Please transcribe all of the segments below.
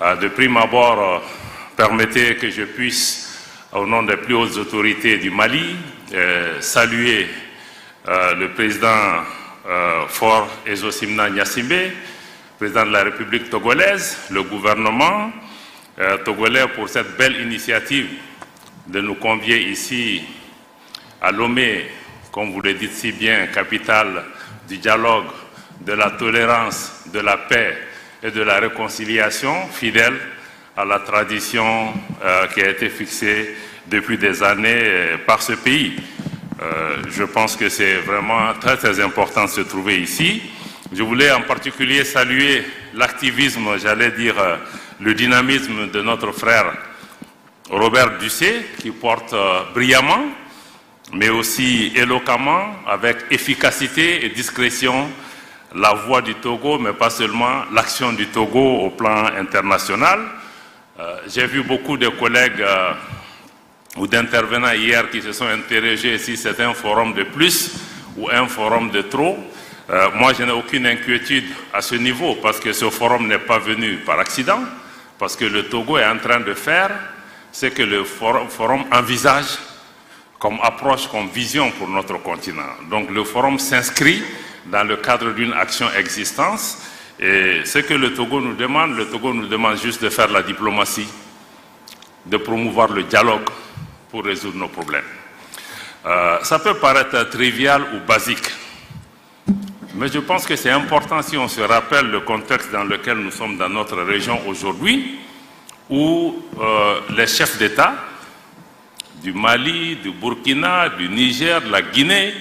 De prime abord, permettez que je puisse, au nom des plus hautes autorités du Mali, saluer le président Faure Ezosimna Gnassingbé, président de la République togolaise, le gouvernement togolais pour cette belle initiative de nous convier ici à Lomé, comme vous le dites si bien, capitale du dialogue, de la tolérance, de la paix et de la réconciliation, fidèle à la tradition qui a été fixée depuis des années par ce pays. Je pense que c'est vraiment très très important de se trouver ici. Je voulais en particulier saluer l'activisme, j'allais dire le dynamisme de notre frère Robert Dussé, qui porte brillamment, mais aussi éloquemment, avec efficacité et discrétion, la voix du Togo, mais pas seulement l'action du Togo au plan international. J'ai vu beaucoup de collègues ou d'intervenants hier qui se sont interrogés si c'est un forum de plus ou un forum de trop. Moi, je n'ai aucune inquiétude à ce niveau parce que ce forum n'est pas venu par accident, parce que le Togo est en train de faire ce que le forum envisage comme approche, comme vision pour notre continent. Donc le forum s'inscrit dans le cadre d'une action existence et ce que le Togo nous demande juste de faire la diplomatie, de promouvoir le dialogue pour résoudre nos problèmes. Ça peut paraître trivial ou basique, mais je pense que c'est important si on se rappelle le contexte dans lequel nous sommes dans notre région aujourd'hui, où les chefs d'État du Mali, du Burkina, du Niger, de la Guinée,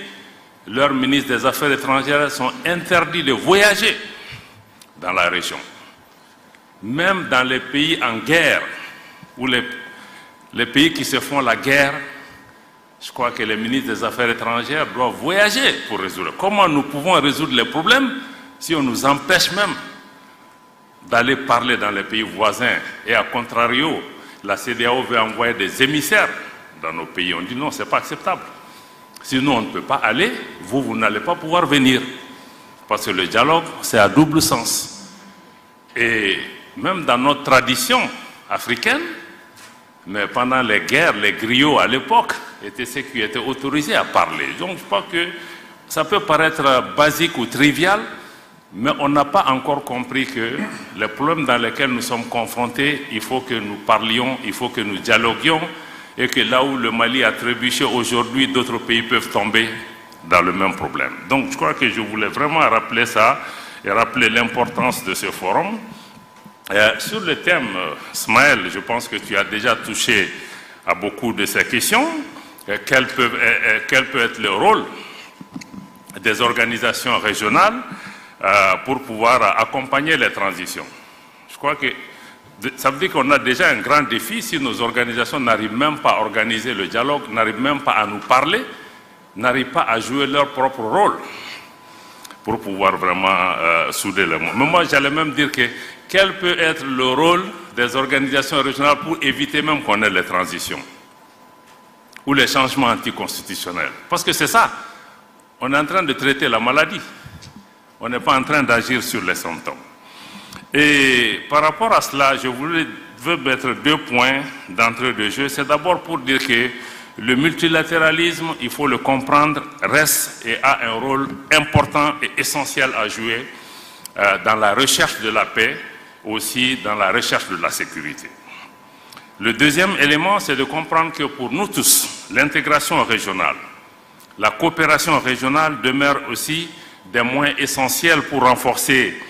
leurs ministres des Affaires étrangères sont interdits de voyager dans la région. Même dans les pays en guerre, ou les pays qui se font la guerre, je crois que les ministres des Affaires étrangères doivent voyager pour résoudre. Comment nous pouvons résoudre les problèmes si on nous empêche même d'aller parler dans les pays voisins? Et à contrario, la CEDEAO veut envoyer des émissaires dans nos pays. On dit non, ce n'est pas acceptable. Sinon, on ne peut pas aller, vous n'allez pas pouvoir venir. Parce que le dialogue, c'est à double sens. Et même dans notre tradition africaine, mais pendant les guerres, les griots à l'époque étaient ceux qui étaient autorisés à parler. Donc je crois que ça peut paraître basique ou trivial, mais on n'a pas encore compris que les problèmes dans lesquels nous sommes confrontés, il faut que nous parlions, il faut que nous dialoguions, et que là où le Mali a trébuché aujourd'hui, d'autres pays peuvent tomber dans le même problème. Donc je crois que je voulais vraiment rappeler ça et rappeler l'importance de ce forum. Sur le thème, Smaël, je pense que tu as déjà touché à beaucoup de ces questions. Quel peut être le rôle des organisations régionales pour pouvoir accompagner les transitions? Je crois que ça veut dire qu'on a déjà un grand défi si nos organisations n'arrivent même pas à organiser le dialogue, n'arrivent même pas à nous parler, n'arrivent pas à jouer leur propre rôle pour pouvoir vraiment souder le monde. Mais moi, j'allais même dire que quel peut être le rôle des organisations régionales pour éviter même qu'on ait les transitions ou les changements anticonstitutionnels? Parce que c'est ça, on est en train de traiter la maladie, on n'est pas en train d'agir sur les symptômes. Et par rapport à cela, je veux mettre deux points d'entrée de jeu. C'est d'abord pour dire que le multilatéralisme, il faut le comprendre, reste et a un rôle important et essentiel à jouer dans la recherche de la paix, aussi dans la recherche de la sécurité. Le deuxième élément, c'est de comprendre que pour nous tous, l'intégration régionale, la coopération régionale demeure aussi des moyens essentiels pour renforcer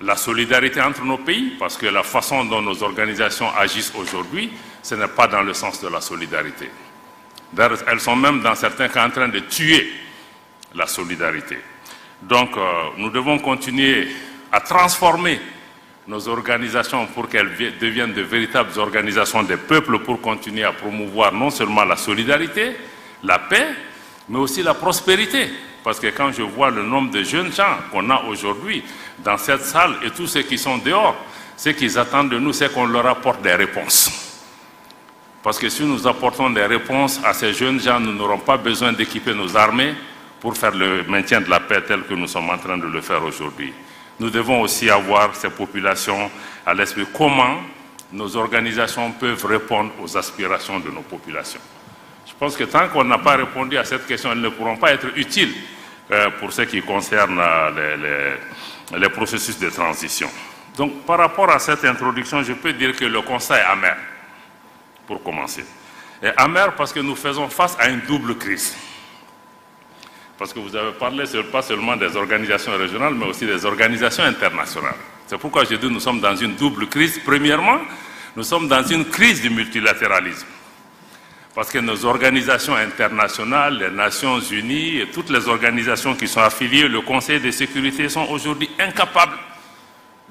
la solidarité entre nos pays, parce que la façon dont nos organisations agissent aujourd'hui, ce n'est pas dans le sens de la solidarité. Elles sont même dans certains cas en train de tuer la solidarité. Donc nous devons continuer à transformer nos organisations pour qu'elles deviennent de véritables organisations des peuples pour continuer à promouvoir non seulement la solidarité, la paix, mais aussi la prospérité. Parce que quand je vois le nombre de jeunes gens qu'on a aujourd'hui dans cette salle et tous ceux qui sont dehors, ce qu'ils attendent de nous, c'est qu'on leur apporte des réponses. Parce que si nous apportons des réponses à ces jeunes gens, nous n'aurons pas besoin d'équiper nos armées pour faire le maintien de la paix tel que nous sommes en train de le faire aujourd'hui. nous devons aussi avoir ces populations à l'esprit. Comment nos organisations peuvent répondre aux aspirations de nos populations? Je pense que tant qu'on n'a pas répondu à cette question, elles ne pourront pas être utiles pour ce qui concerne les processus de transition. Donc, par rapport à cette introduction, je peux dire que le constat est amer, pour commencer. Et amer parce que nous faisons face à une double crise. Parce que vous avez parlé pas seulement des organisations régionales, mais aussi des organisations internationales. C'est pourquoi je dis que nous sommes dans une double crise. Premièrement, nous sommes dans une crise du multilatéralisme. Parce que nos organisations internationales, les Nations Unies et toutes les organisations qui sont affiliées, le Conseil de sécurité, sont aujourd'hui incapables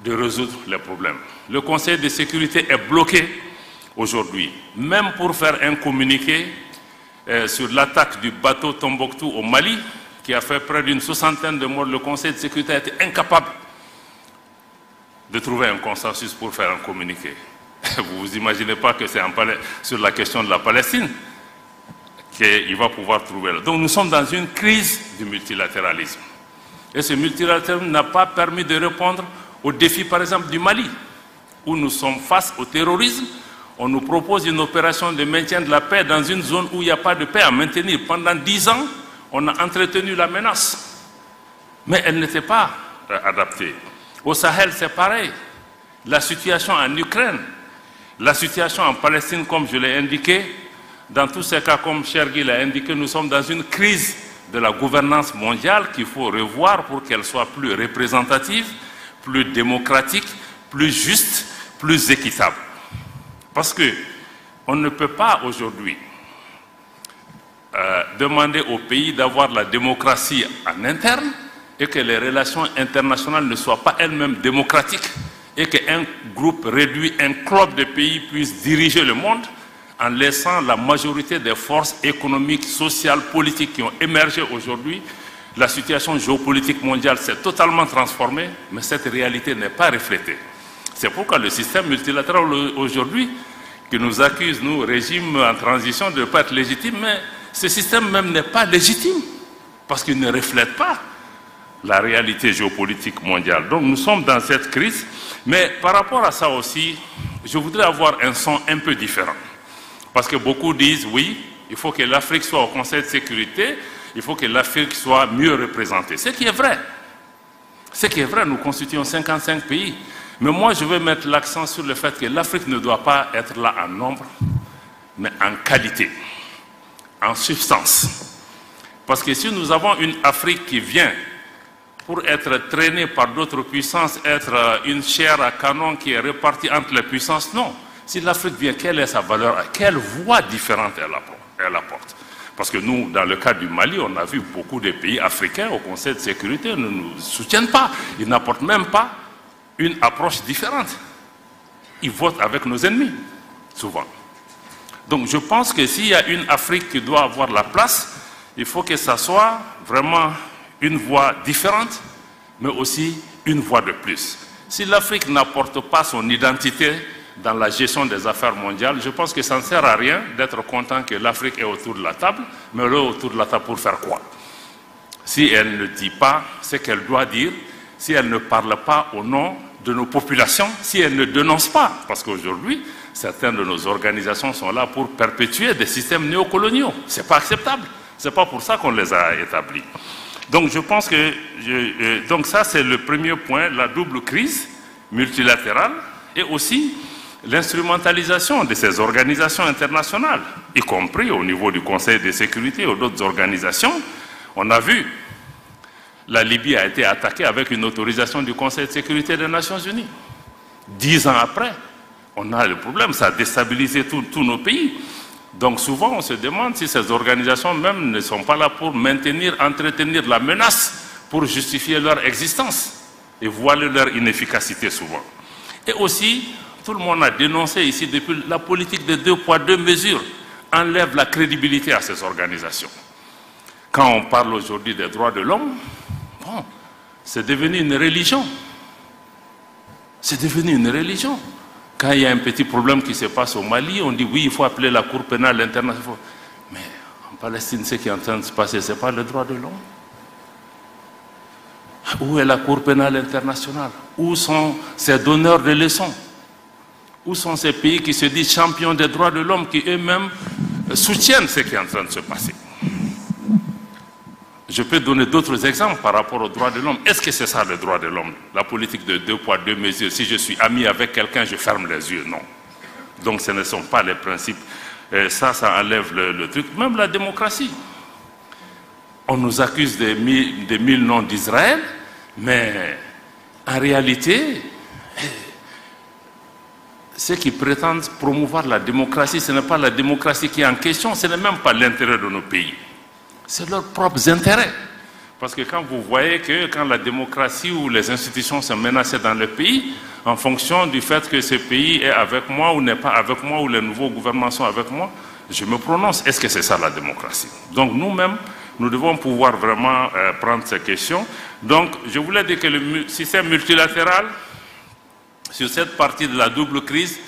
de résoudre les problèmes. Le Conseil de sécurité est bloqué aujourd'hui. Même pour faire un communiqué sur l'attaque du bateau Tombouctou au Mali, qui a fait près d'une 60aine de morts, le Conseil de sécurité a été incapable de trouver un consensus pour faire un communiqué. Vous vous imaginez pas que c'est sur la question de la Palestine qu'il va pouvoir trouver. Donc nous sommes dans une crise du multilatéralisme. Et ce multilatéralisme n'a pas permis de répondre aux défis, par exemple, du Mali, où nous sommes face au terrorisme. On nous propose une opération de maintien de la paix dans une zone où il n'y a pas de paix à maintenir. Pendant 10 ans, on a entretenu la menace. Mais elle n'était pas adaptée. Au Sahel, c'est pareil. La situation en Ukraine, la situation en Palestine, comme je l'ai indiqué, dans tous ces cas, comme Chergui l'a indiqué, nous sommes dans une crise de la gouvernance mondiale qu'il faut revoir pour qu'elle soit plus représentative, plus démocratique, plus juste, plus équitable. Parce qu'on ne peut pas aujourd'hui demander au pays d'avoir la démocratie en interne et que les relations internationales ne soient pas elles-mêmes démocratiques et qu'un groupe réduit, un club de pays puisse diriger le monde en laissant la majorité des forces économiques, sociales, politiques qui ont émergé aujourd'hui. La situation géopolitique mondiale s'est totalement transformée, mais cette réalité n'est pas reflétée. C'est pourquoi le système multilatéral aujourd'hui, qui nous accuse, nous, régime en transition, de ne pas être légitime, mais ce système même n'est pas légitime, parce qu'il ne reflète pas la réalité géopolitique mondiale. Donc nous sommes dans cette crise, mais par rapport à ça aussi, je voudrais avoir un son un peu différent. Parce que beaucoup disent, oui, il faut que l'Afrique soit au Conseil de sécurité, il faut que l'Afrique soit mieux représentée. Ce qui est vrai. Ce qui est vrai, nous constituons 55 pays. Mais moi, je veux mettre l'accent sur le fait que l'Afrique ne doit pas être là en nombre, mais en qualité, en substance. Parce que si nous avons une Afrique qui vient pour être traînée par d'autres puissances, être une chair à canon qui est répartie entre les puissances, non. Si l'Afrique vient, quelle est sa valeur? Quelle voie différente elle apporte? Parce que nous, dans le cas du Mali, on a vu beaucoup de pays africains au Conseil de sécurité ne nous soutiennent pas. Ils n'apportent même pas une approche différente. Ils votent avec nos ennemis, souvent. Donc je pense que s'il y a une Afrique qui doit avoir la place, il faut que ça soit vraiment une voie différente, mais aussi une voie de plus. Si l'Afrique n'apporte pas son identité dans la gestion des affaires mondiales, je pense que ça ne sert à rien d'être content que l'Afrique est autour de la table, mais elle est autour de la table pour faire quoi? Si elle ne dit pas ce qu'elle doit dire, si elle ne parle pas au nom de nos populations, si elle ne dénonce pas, parce qu'aujourd'hui, certaines de nos organisations sont là pour perpétuer des systèmes néocoloniaux. Ce n'est pas acceptable. Ce n'est pas pour ça qu'on les a établis. Donc je pense que, donc ça c'est le premier point, la double crise multilatérale et aussi l'instrumentalisation de ces organisations internationales, y compris au niveau du Conseil de sécurité ou d'autres organisations. On a vu, la Libye a été attaquée avec une autorisation du Conseil de sécurité des Nations Unies. 10 ans après, on a le problème, ça a déstabilisé tous nos pays. Donc souvent, on se demande si ces organisations même ne sont pas là pour maintenir, entretenir la menace, pour justifier leur existence et voiler leur inefficacité souvent. Et aussi, tout le monde a dénoncé ici depuis la politique de 2 poids 2 mesures enlève la crédibilité à ces organisations. Quand on parle aujourd'hui des droits de l'homme, bon, c'est devenu une religion. C'est devenu une religion. Quand il y a un petit problème qui se passe au Mali, on dit oui, il faut appeler la Cour pénale internationale. Mais en Palestine, ce qui est en train de se passer, ce n'est pas le droit de l'homme. Où est la Cour pénale internationale? Où sont ces donneurs de leçons? Où sont ces pays qui se disent champions des droits de l'homme, qui eux-mêmes soutiennent ce qui est en train de se passer? Je peux donner d'autres exemples par rapport aux droits de l'homme. Est-ce que c'est ça le droit de l'homme? La politique de 2 poids 2 mesures. Si je suis ami avec quelqu'un, je ferme les yeux. Non. Donc ce ne sont pas les principes. Ça enlève le truc. Même la démocratie. On nous accuse des 1000 noms d'Israël, mais en réalité, ceux qui prétendent promouvoir la démocratie, ce n'est pas la démocratie qui est en question, ce n'est même pas l'intérêt de nos pays. C'est leurs propres intérêts. Parce que quand vous voyez que quand la démocratie ou les institutions sont menacées dans le pays, en fonction du fait que ce pays est avec moi ou n'est pas avec moi, ou les nouveaux gouvernements sont avec moi, je me prononce. Est-ce que c'est ça la démocratie? Donc nous-mêmes, nous devons pouvoir vraiment prendre ces questions. Donc je voulais dire que le système multilatéral, sur cette partie de la double crise,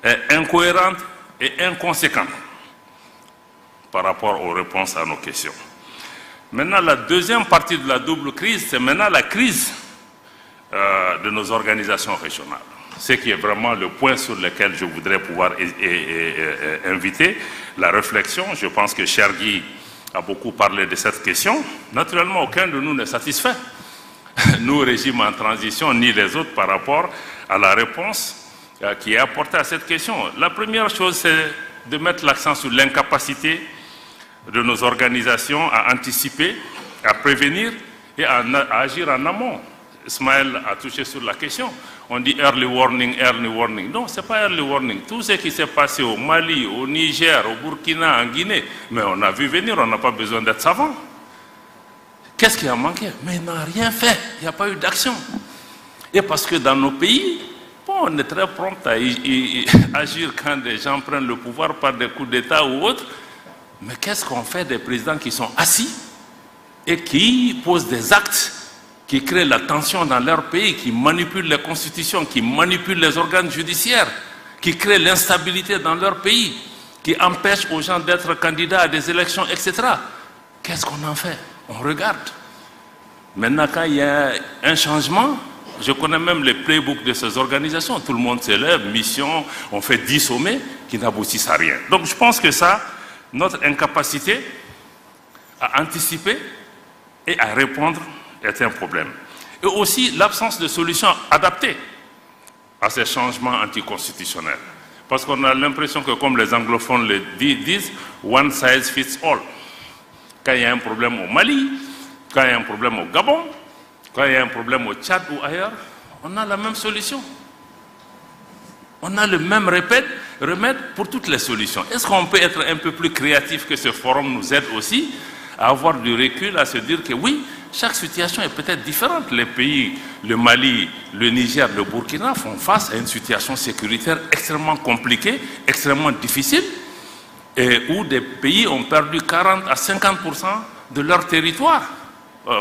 est incohérente et inconséquente par rapport aux réponses à nos questions. Maintenant, la deuxième partie de la double crise, c'est maintenant la crise de nos organisations régionales. Ce qui est vraiment le point sur lequel je voudrais pouvoir inviter la réflexion. Je pense que Chergui a beaucoup parlé de cette question. Naturellement, aucun de nous n'est satisfait. Nous, régime en transition, ni les autres, par rapport à la réponse qui est apportée à cette question. La première chose, c'est de mettre l'accent sur l'incapacité de nos organisations à anticiper, à prévenir et à agir en amont. Ismaël a touché sur la question. On dit early warning, early warning. Non, ce n'est pas early warning. Tout ce qui s'est passé au Mali, au Niger, au Burkina, en Guinée, mais on a vu venir, on n'a pas besoin d'être savant. Qu'est-ce qui a manqué? Mais il n'a rien fait, il n'y a pas eu d'action. Et parce que dans nos pays, bon, on est très prompt à agir quand des gens prennent le pouvoir par des coups d'État ou autres. Mais qu'est-ce qu'on fait des présidents qui sont assis et qui posent des actes qui créent la tension dans leur pays, qui manipulent les constitutions, qui manipulent les organes judiciaires, qui créent l'instabilité dans leur pays, qui empêchent aux gens d'être candidats à des élections, etc. Qu'est-ce qu'on en fait? On regarde. Maintenant, quand il y a un changement, je connais même les playbooks de ces organisations. Tout le monde s'élève, mission, on fait 10 sommets qui n'aboutissent à rien. Donc je pense que ça, notre incapacité à anticiper et à répondre est un problème. Et aussi l'absence de solutions adaptées à ces changements anticonstitutionnels. Parce qu'on a l'impression que, comme les anglophones le disent, one size fits all. Quand il y a un problème au Mali, quand il y a un problème au Gabon, quand il y a un problème au Tchad ou ailleurs, on a la même solution. On a le même remède pour toutes les solutions. Est-ce qu'on peut être un peu plus créatif, que ce forum nous aide aussi à avoir du recul, à se dire que oui, chaque situation est peut-être différente. Les pays, le Mali, le Niger, le Burkina font face à une situation sécuritaire extrêmement compliquée, extrêmement difficile, et où des pays ont perdu 40 à 50% de leur territoire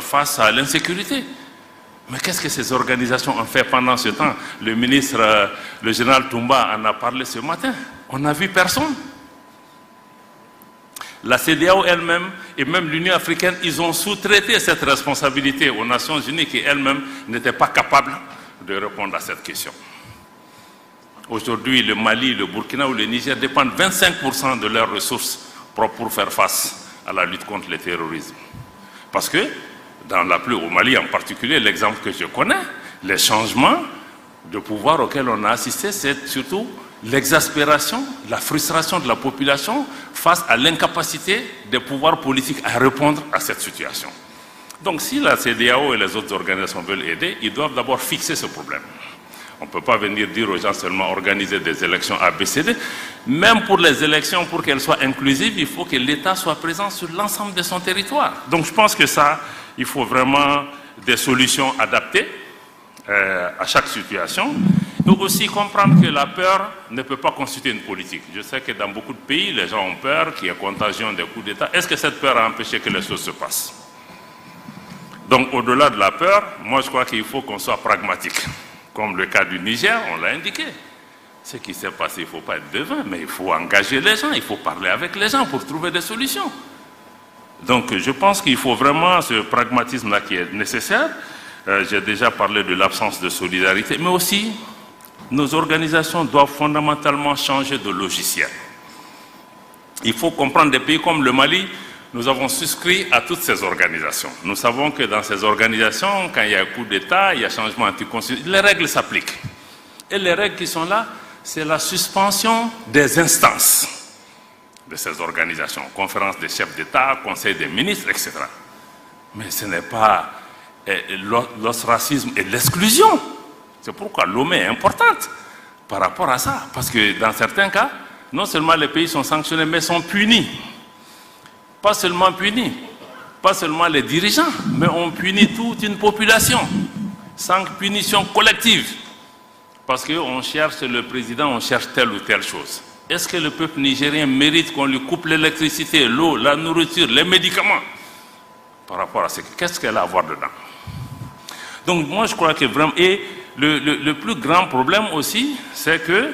face à l'insécurité. Mais qu'est-ce que ces organisations ont fait pendant ce temps? Le ministre, le général Toumba en a parlé ce matin. On n'a vu personne. La CEDEAO elle-même et même l'Union africaine, ils ont sous-traité cette responsabilité aux Nations Unies qui elles-mêmes n'étaient pas capables de répondre à cette question. Aujourd'hui, le Mali, le Burkina ou le Niger dépendent 25% de leurs ressources propres pour faire face à la lutte contre le terrorisme. Parce que, au Mali en particulier, l'exemple que je connais, les changements de pouvoir auxquels on a assisté, c'est surtout l'exaspération, la frustration de la population face à l'incapacité des pouvoirs politiques à répondre à cette situation. Donc si la CEDEAO et les autres organisations veulent aider, ils doivent d'abord fixer ce problème. On ne peut pas venir dire aux gens seulement organiser des élections ABCD. Même pour les élections, pour qu'elles soient inclusives, il faut que l'État soit présent sur l'ensemble de son territoire. Donc je pense que ça, il faut vraiment des solutions adaptées à chaque situation. Et aussi comprendre que la peur ne peut pas constituer une politique. Je sais que dans beaucoup de pays, les gens ont peur, qu'il y ait contagion des coups d'État. Est-ce que cette peur a empêché que les choses se passent? Donc au-delà de la peur, moi je crois qu'il faut qu'on soit pragmatique. Comme le cas du Niger, on l'a indiqué. Ce qui s'est passé, il ne faut pas être devin, mais il faut engager les gens, il faut parler avec les gens pour trouver des solutions. Donc je pense qu'il faut vraiment ce pragmatisme-là qui est nécessaire. j'ai déjà parlé de l'absence de solidarité, mais aussi nos organisations doivent fondamentalement changer de logiciel. Il faut comprendre des pays comme le Mali, nous avons souscrit à toutes ces organisations. Nous savons que dans ces organisations, quand il y a un coup d'État, il y a changement anticonstitutionnel, les règles s'appliquent. Et les règles qui sont là, c'est la suspension des instances de ces organisations, conférence des chefs d'État, conseil des ministres, etc. Mais ce n'est pas l'ostracisme et l'exclusion. C'est pourquoi Lomé est importante par rapport à ça. Parce que dans certains cas, non seulement les pays sont sanctionnés, mais sont punis. Pas seulement punis, pas seulement les dirigeants, mais on punit toute une population, sans punition collective. Parce qu'on cherche le président, on cherche telle ou telle chose. Est-ce que le peuple nigérien mérite qu'on lui coupe l'électricité, l'eau, la nourriture, les médicaments? Par rapport à ce qu'est-ce qu'elle a à voir dedans? Donc moi je crois que vraiment... Et le plus grand problème aussi, c'est que...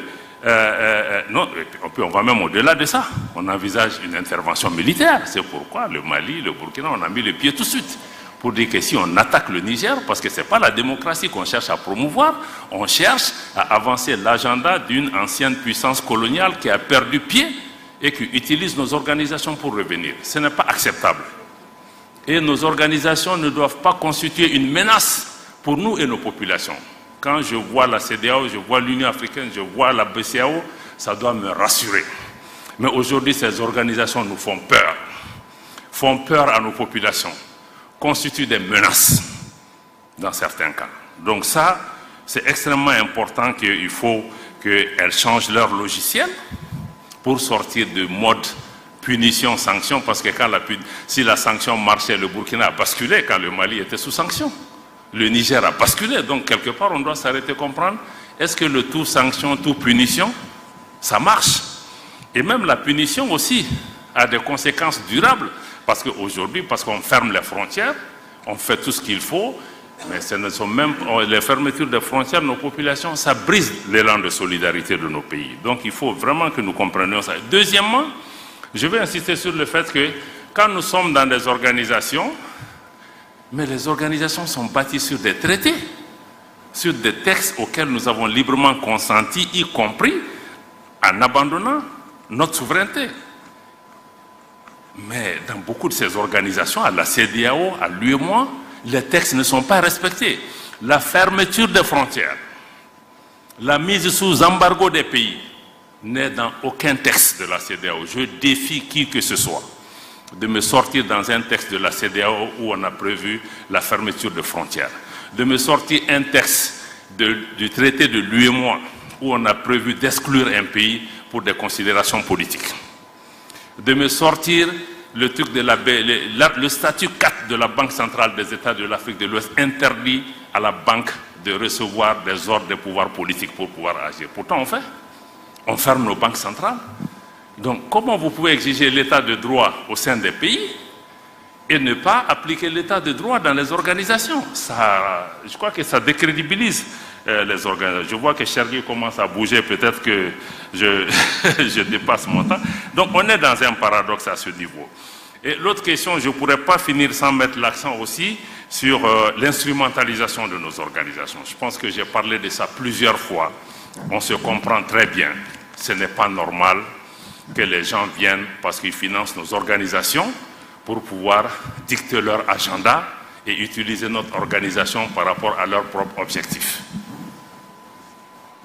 non, on va même au-delà de ça. On envisage une intervention militaire. C'est pourquoi le Mali, le Burkina, on a mis le pied tout de suite. Pour dire que si on attaque le Niger, parce que ce n'est pas la démocratie qu'on cherche à promouvoir, on cherche à avancer l'agenda d'une ancienne puissance coloniale qui a perdu pied et qui utilise nos organisations pour revenir. Ce n'est pas acceptable. Et nos organisations ne doivent pas constituer une menace pour nous et nos populations. Quand je vois la CEDEAO, je vois l'Union africaine, je vois la BCEAO, ça doit me rassurer. Mais aujourd'hui, ces organisations nous font peur à nos populations, constituent des menaces dans certains cas. Donc ça, c'est extrêmement important qu'il faut qu'elles changent leur logiciel pour sortir de mode punition-sanction, parce que si la sanction marchait, le Burkina a basculé quand le Mali était sous sanction. Le Niger a basculé, donc quelque part on doit s'arrêter comprendre, est-ce que le tout sanction, tout punition, ça marche? Et même la punition aussi a des conséquences durables, parce qu'aujourd'hui, parce qu'on ferme les frontières, on fait tout ce qu'il faut, mais ce ne sont même les fermetures des frontières, nos populations, ça brise l'élan de solidarité de nos pays. Donc il faut vraiment que nous comprenions ça. Deuxièmement, je vais insister sur le fait que quand nous sommes dans des organisations, mais les organisations sont bâties sur des traités, sur des textes auxquels nous avons librement consenti, y compris en abandonnant notre souveraineté. Mais dans beaucoup de ces organisations, à la CEDEAO, à l'UEMOA, les textes ne sont pas respectés. La fermeture des frontières, la mise sous embargo des pays, n'est dans aucun texte de la CEDEAO. Je défie qui que ce soit de me sortir dans un texte de la CEDEAO où on a prévu la fermeture de frontières, de me sortir un texte du traité de l'UEMOA où on a prévu d'exclure un pays pour des considérations politiques, de me sortir le truc de le statut 4 de la Banque centrale des États de l'Afrique de l'Ouest interdit à la banque de recevoir des ordres des pouvoirs politiques pour pouvoir agir. Pourtant on ferme nos banques centrales. Donc, comment vous pouvez exiger l'état de droit au sein des pays et ne pas appliquer l'état de droit dans les organisations? Je crois que ça décrédibilise les organisations. Je vois que Chergui commence à bouger, peut-être que je dépasse mon temps. Donc, on est dans un paradoxe à ce niveau. Et l'autre question, je ne pourrais pas finir sans mettre l'accent aussi sur l'instrumentalisation de nos organisations. Je pense que j'ai parlé de ça plusieurs fois. On se comprend très bien. Ce n'est pas normal que les gens viennent parce qu'ils financent nos organisations pour pouvoir dicter leur agenda et utiliser notre organisation par rapport à leurs propres objectifs.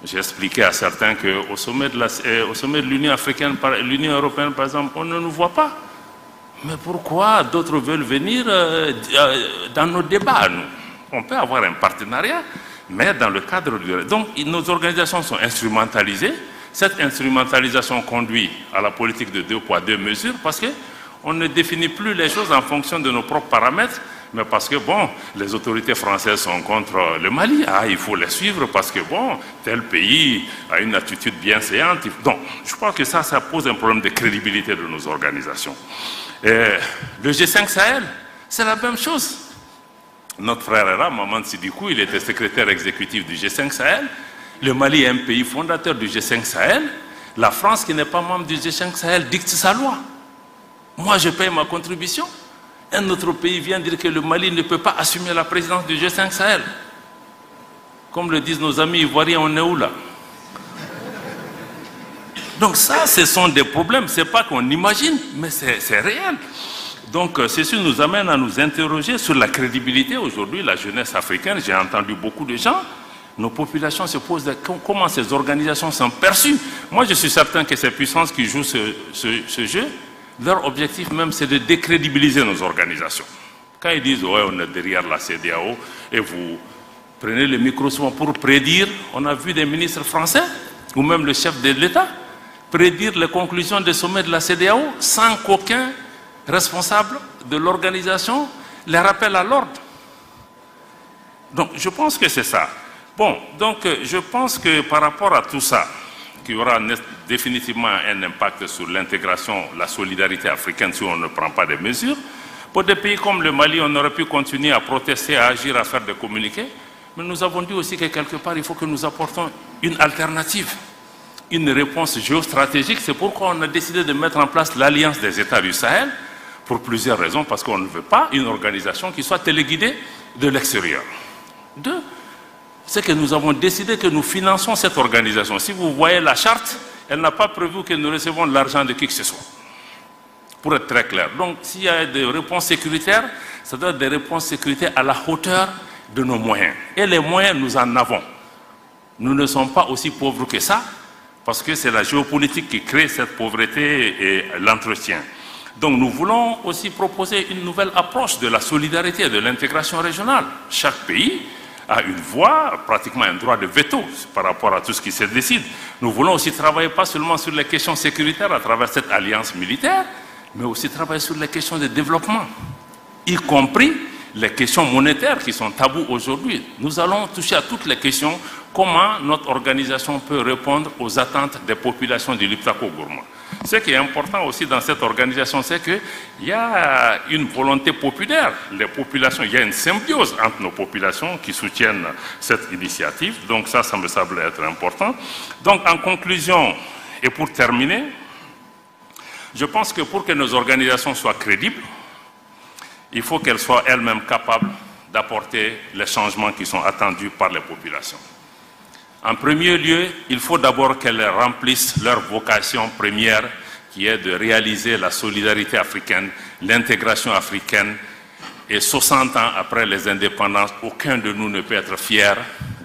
J'ai expliqué à certains qu'au sommet de l'Union africaine, l'Union européenne par exemple, on ne nous voit pas. Mais pourquoi d'autres veulent venir dans nos débats, nous? On peut avoir un partenariat, mais dans le cadre du... Donc nos organisations sont instrumentalisées. Cette instrumentalisation conduit à la politique de 2 poids 2 mesures parce qu'on ne définit plus les choses en fonction de nos propres paramètres, mais parce que, bon, les autorités françaises sont contre le Mali. Ah, il faut les suivre parce que, bon, tel pays a une attitude bienséante. Donc, je crois que ça pose un problème de crédibilité de nos organisations. Et le G5 Sahel, c'est la même chose. Notre frère là, Maman Sidikou, il était secrétaire exécutif du G5 Sahel. Le Mali est un pays fondateur du G5 Sahel. La France, qui n'est pas membre du G5 Sahel, dicte sa loi. Moi, je paye ma contribution. Un autre pays vient dire que le Mali ne peut pas assumer la présidence du G5 Sahel. Comme le disent nos amis ivoiriens, on est où là? Donc ça, ce sont des problèmes, ce n'est pas qu'on imagine, mais c'est réel. Donc ceci nous amène à nous interroger sur la crédibilité. Aujourd'hui, la jeunesse africaine, j'ai entendu beaucoup de gens, nos populations se posent comment ces organisations sont perçues. Moi, je suis certain que ces puissances qui jouent ce jeu, leur objectif même, c'est de décrédibiliser nos organisations. Quand ils disent, ouais, on est derrière la CEDEAO, et vous prenez le micro souvent pour prédire, on a vu des ministres français, ou même le chef de l'État, prédire les conclusions des sommets de la CEDEAO sans qu'aucun responsable de l'organisation les rappelle à l'ordre. Donc, je pense que c'est ça. Bon, donc, je pense que par rapport à tout ça, qu'il y aura définitivement un impact sur l'intégration, la solidarité africaine si on ne prend pas des mesures. Pour des pays comme le Mali, on aurait pu continuer à protester, à agir, à faire des communiqués, mais nous avons dit aussi que quelque part, il faut que nous apportons une alternative, une réponse géostratégique. C'est pourquoi on a décidé de mettre en place l'Alliance des États du Sahel, pour plusieurs raisons, parce qu'on ne veut pas une organisation qui soit téléguidée de l'extérieur. Deux, c'est que nous avons décidé que nous finançons cette organisation. Si vous voyez la charte, elle n'a pas prévu que nous recevons l'argent de qui que ce soit. Pour être très clair. Donc, s'il y a des réponses sécuritaires, ça doit être des réponses sécuritaires à la hauteur de nos moyens. Et les moyens, nous en avons. Nous ne sommes pas aussi pauvres que ça, parce que c'est la géopolitique qui crée cette pauvreté et l'entretien. Donc nous voulons aussi proposer une nouvelle approche de la solidarité et de l'intégration régionale. Chaque pays a une voix, pratiquement un droit de veto par rapport à tout ce qui se décide. Nous voulons aussi travailler pas seulement sur les questions sécuritaires à travers cette alliance militaire, mais aussi travailler sur les questions de développement, y compris les questions monétaires qui sont tabous aujourd'hui. Nous allons toucher à toutes les questions, comment notre organisation peut répondre aux attentes des populations du Liptako-Gourma. Ce qui est important aussi dans cette organisation, c'est qu'il y a une volonté populaire. Les populations, il y a une symbiose entre nos populations qui soutiennent cette initiative. Donc ça me semble être important. Donc en conclusion, et pour terminer, je pense que pour que nos organisations soient crédibles, il faut qu'elles soient elles-mêmes capables d'apporter les changements qui sont attendus par les populations. En premier lieu, il faut d'abord qu'elles remplissent leur vocation première, qui est de réaliser la solidarité africaine, l'intégration africaine. Et 60 ans après les indépendances, aucun de nous ne peut être fier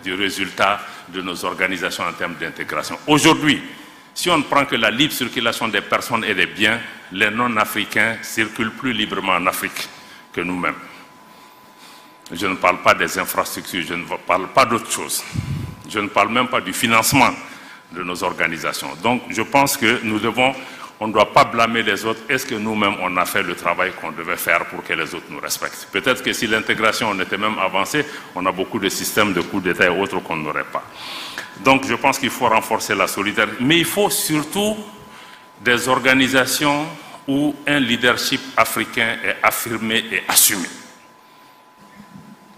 du résultat de nos organisations en termes d'intégration. Aujourd'hui, si on ne prend que la libre circulation des personnes et des biens, les non-africains circulent plus librement en Afrique que nous-mêmes. Je ne parle pas des infrastructures, je ne parle pas d'autre chose. Je ne parle même pas du financement de nos organisations. Donc, je pense que on ne doit pas blâmer les autres. Est-ce que nous-mêmes, on a fait le travail qu'on devait faire pour que les autres nous respectent? Peut-être que si l'intégration, on était même avancé, on a beaucoup de systèmes de coups d'État et autres qu'on n'aurait pas. Donc, je pense qu'il faut renforcer la solidarité. Mais il faut surtout des organisations où un leadership africain est affirmé et assumé.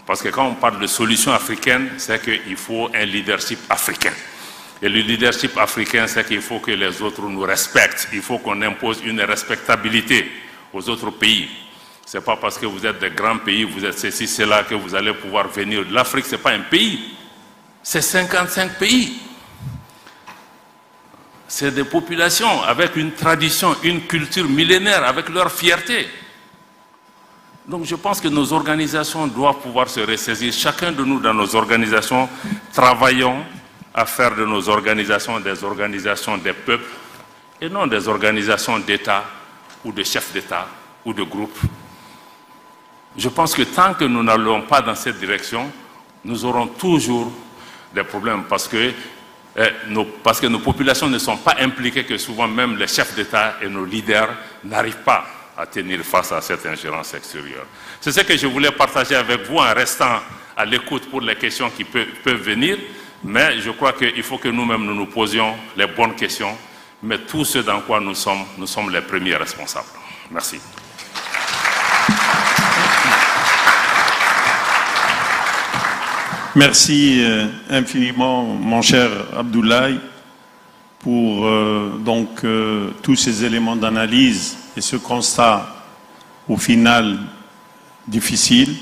Parce que quand on parle de solution africaine, c'est qu'il faut un leadership africain. Et le leadership africain, c'est qu'il faut que les autres nous respectent. Il faut qu'on impose une respectabilité aux autres pays. Ce n'est pas parce que vous êtes des grands pays, vous êtes ceci, cela, que vous allez pouvoir venir. L'Afrique, ce n'est pas un pays. C'est 55 pays. C'est des populations avec une tradition, une culture millénaire, avec leur fierté. Donc je pense que nos organisations doivent pouvoir se ressaisir. Chacun de nous dans nos organisations, travaillons à faire de nos organisations des organisations des peuples et non des organisations d'État ou de chefs d'État ou de groupes. Je pense que tant que nous n'allons pas dans cette direction, nous aurons toujours des problèmes parce que nos populations ne sont pas impliquées, que souvent même les chefs d'État et nos leaders n'arrivent pas à tenir face à cette ingérence extérieure. C'est ce que je voulais partager avec vous en restant à l'écoute pour les questions qui peuvent venir, mais je crois qu'il faut que nous-mêmes nous posions les bonnes questions, mais tout ce dans quoi nous sommes les premiers responsables. Merci. Merci infiniment, mon cher Abdoulaye, pour tous ces éléments d'analyse et ce constat au final difficile.